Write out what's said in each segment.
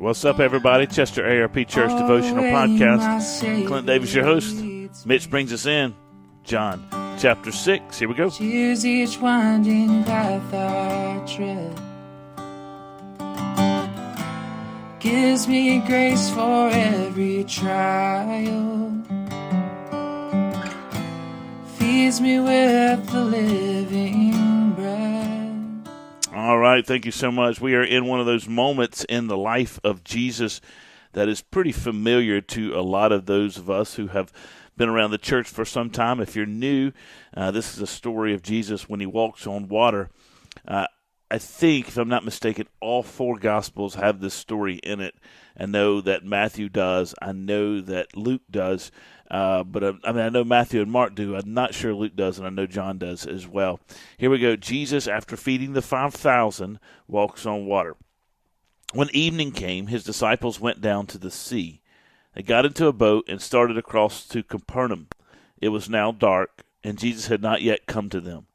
What's up, everybody? Chester ARP Church Devotional Podcast. Clint Davis, your host. Mitch brings us in. John chapter 6. Here we go. Cheers each winding path I tread. Gives me grace for every trial. Feeds me with the living bread. All right, thank you so much. We are in one of those moments in the life of Jesus that is pretty familiar to a lot of those of us who have been around the church for some time. If you're new, this is a story of Jesus when he walks on water. I think, if I'm not mistaken, all four Gospels have this story in it. I know that Matthew does. I know that Luke does. But I know Matthew and Mark do. I'm not sure Luke does, and I know John does as well. Here we go. Jesus, after feeding the 5,000, walks on water. When evening came, his disciples went down to the sea. They got into a boat and started across to Capernaum. It was now dark, and Jesus had not yet come to them.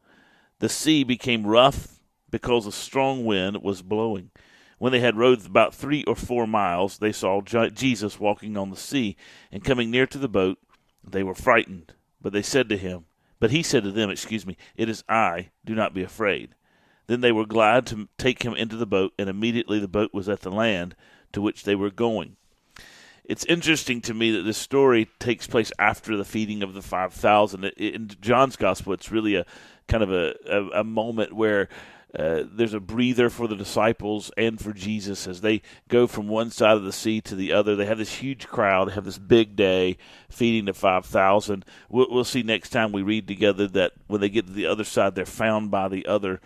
The sea became rough because a strong wind was blowing. When they had rowed about 3 or 4 miles, they saw Jesus walking on the sea, and coming near to the boat, they were frightened. But he said to them, "It is I, do not be afraid." Then they were glad to take him into the boat, and immediately the boat was at the land to which they were going. It's interesting to me that this story takes place after the feeding of the 5,000. In John's Gospel, it's really a kind of a moment where there's a breather for the disciples and for Jesus as they go from one side of the sea to the other. They have this huge crowd. They have this big day feeding the 5,000. We'll see next time we read together that when they get to the other side, they're found by the other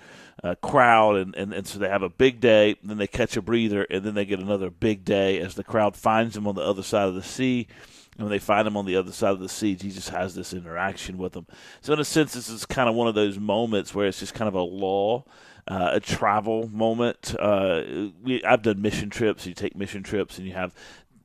crowd, and so they have a big day, then they catch a breather, and then they get another big day as the crowd finds them on the other side of the sea. And when they find him on the other side of the sea, Jesus has this interaction with them. So in a sense, this is kind of one of those moments where it's just kind of a lull, a travel moment. I've done mission trips. You take mission trips and you have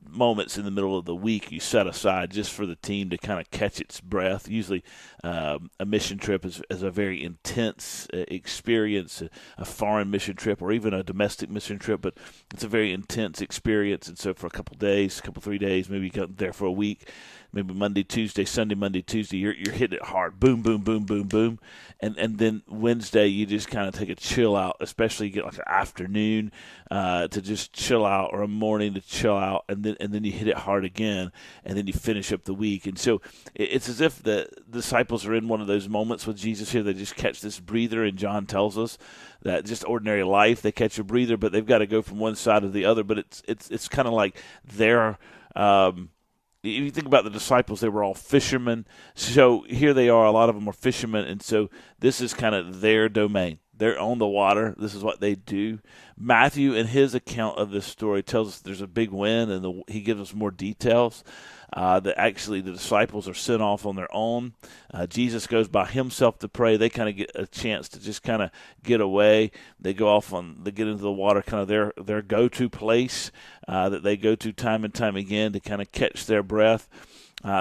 moments in the middle of the week you set aside just for the team to kind of catch its breath. Usually a mission trip is a very intense experience, a foreign mission trip or even a domestic mission trip, but it's a very intense experience. And so for a couple 3 days, maybe you go there for a week, maybe Monday, Tuesday, Sunday, Monday, Tuesday, you're hitting it hard. Boom, boom, boom, boom, boom. And then Wednesday, you just kind of take a chill out, especially you get like an afternoon to just chill out or a morning to chill out. And then you hit it hard again, and then you finish up the week. And so it's as if the disciples are in one of those moments with Jesus here. They just catch this breather, and John tells us that just ordinary life, they catch a breather, but they've got to go from one side to the other. But it's kind of like they're if you think about the disciples, they were all fishermen. So here they are, a lot of them are fishermen, and so this is kind of their domain. They're on the water. This is what they do. Matthew, in his account of this story, tells us there's a big wind, and he gives us more details that actually the disciples are sent off on their own. Jesus goes by himself to pray. They kind of get a chance to just kind of get away. They go off they get into the water, kind of their go-to place that they go to time and time again to kind of catch their breath.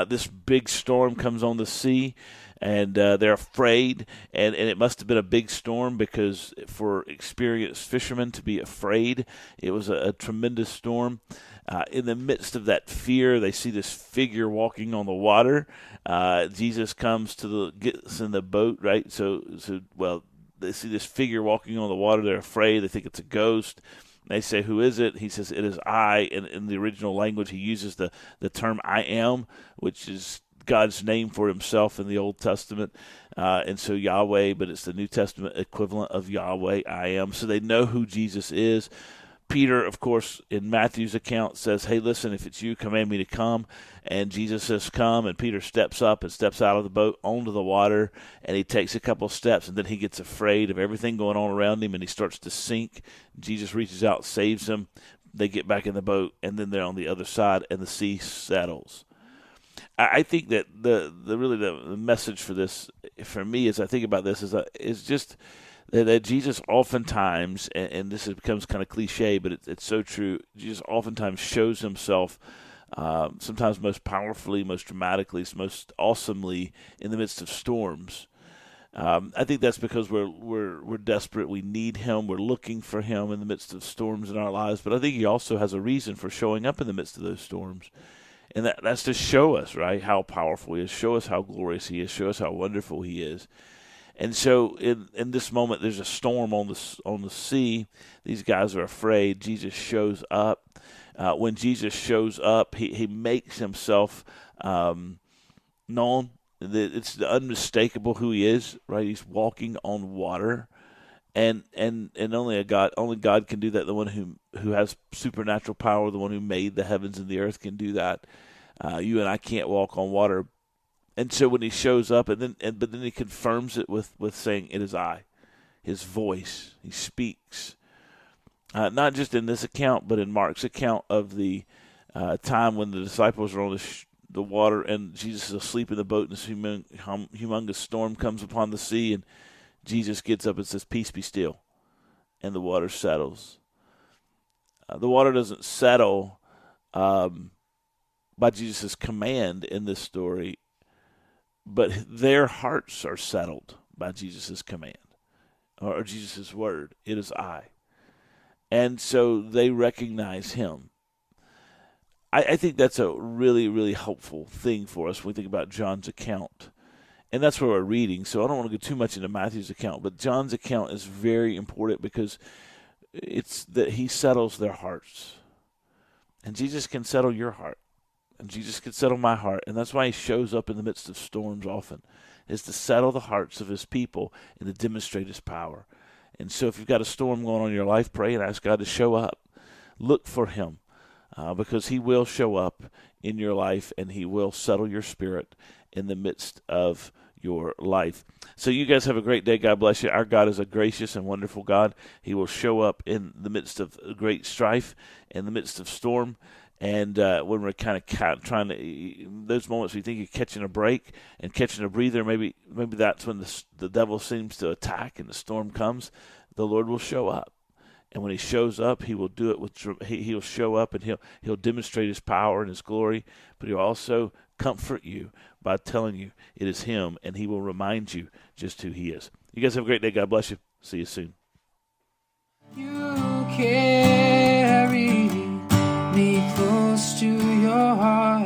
This big storm comes on the sea, and they're afraid, and it must have been a big storm because for experienced fishermen to be afraid, it was a tremendous storm. In the midst of that fear, they see this figure walking on the water. Jesus comes gets in the boat, right? So they see this figure walking on the water. They're afraid. They think it's a ghost. They say, "Who is it?" He says, "It is I." And in the original language, he uses the term "I am," which is God's name for himself in the Old Testament. And so Yahweh, but it's the New Testament equivalent of Yahweh, I am. So they know who Jesus is. Peter, of course, in Matthew's account says, "Hey, listen, if it's you, command me to come." And Jesus says, "Come." And Peter steps up and steps out of the boat onto the water, and he takes a couple steps, and then he gets afraid of everything going on around him, and he starts to sink. Jesus reaches out, saves him. They get back in the boat, and then they're on the other side, and the sea settles. I think that the message for this, for me, as I think about this, is just that Jesus oftentimes, and this becomes kind of cliche, but it's so true, Jesus oftentimes shows himself sometimes most powerfully, most dramatically, most awesomely in the midst of storms. I think that's because we're desperate. We need Him. We're looking for Him in the midst of storms in our lives. But I think He also has a reason for showing up in the midst of those storms. And that's to show us, right, how powerful He is, show us how glorious He is, show us how wonderful He is. And so in this moment, there's a storm on the sea. These guys are afraid. Jesus shows up. When Jesus shows up, he makes Himself known. It's unmistakable who He is, right? He's walking on water. And only God can do that. The one who has supernatural power, the one who made the heavens and the earth, can do that. You and I can't walk on water. And so when He shows up, but then He confirms it with saying, "It is I," His voice. He speaks, not just in this account, but in Mark's account of the time when the disciples are on the water and Jesus is asleep in the boat, and this humongous storm comes upon the sea, and Jesus gets up and says, "Peace, be still," and the water settles. The water doesn't settle by Jesus' command in this story, but their hearts are settled by Jesus' command or Jesus' word. It is I. And so they recognize Him. I think that's a really, really helpful thing for us when we think about John's account. And that's where we're reading, so I don't want to go too much into Matthew's account, but John's account is very important because it's that he settles their hearts. And Jesus can settle your heart. And Jesus can settle my heart. And that's why He shows up in the midst of storms often, is to settle the hearts of His people and to demonstrate His power. And so if you've got a storm going on in your life, pray and ask God to show up. Look for Him because He will show up in your life and He will settle your spirit in the midst of your life. So you guys have a great day. God bless you. Our God is a gracious and wonderful God. He will show up in the midst of great strife, in the midst of storm. And when we're kind of trying to, those moments we think you're catching a break and catching a breather, maybe that's when the devil seems to attack and the storm comes, the Lord will show up. And when He shows up, He will do it He'll show up and He'll demonstrate His power and His glory, but He'll also comfort you by telling you it is Him, and He will remind you just who He is. You guys have a great day. God bless you. See you soon. You carry me close to your heart.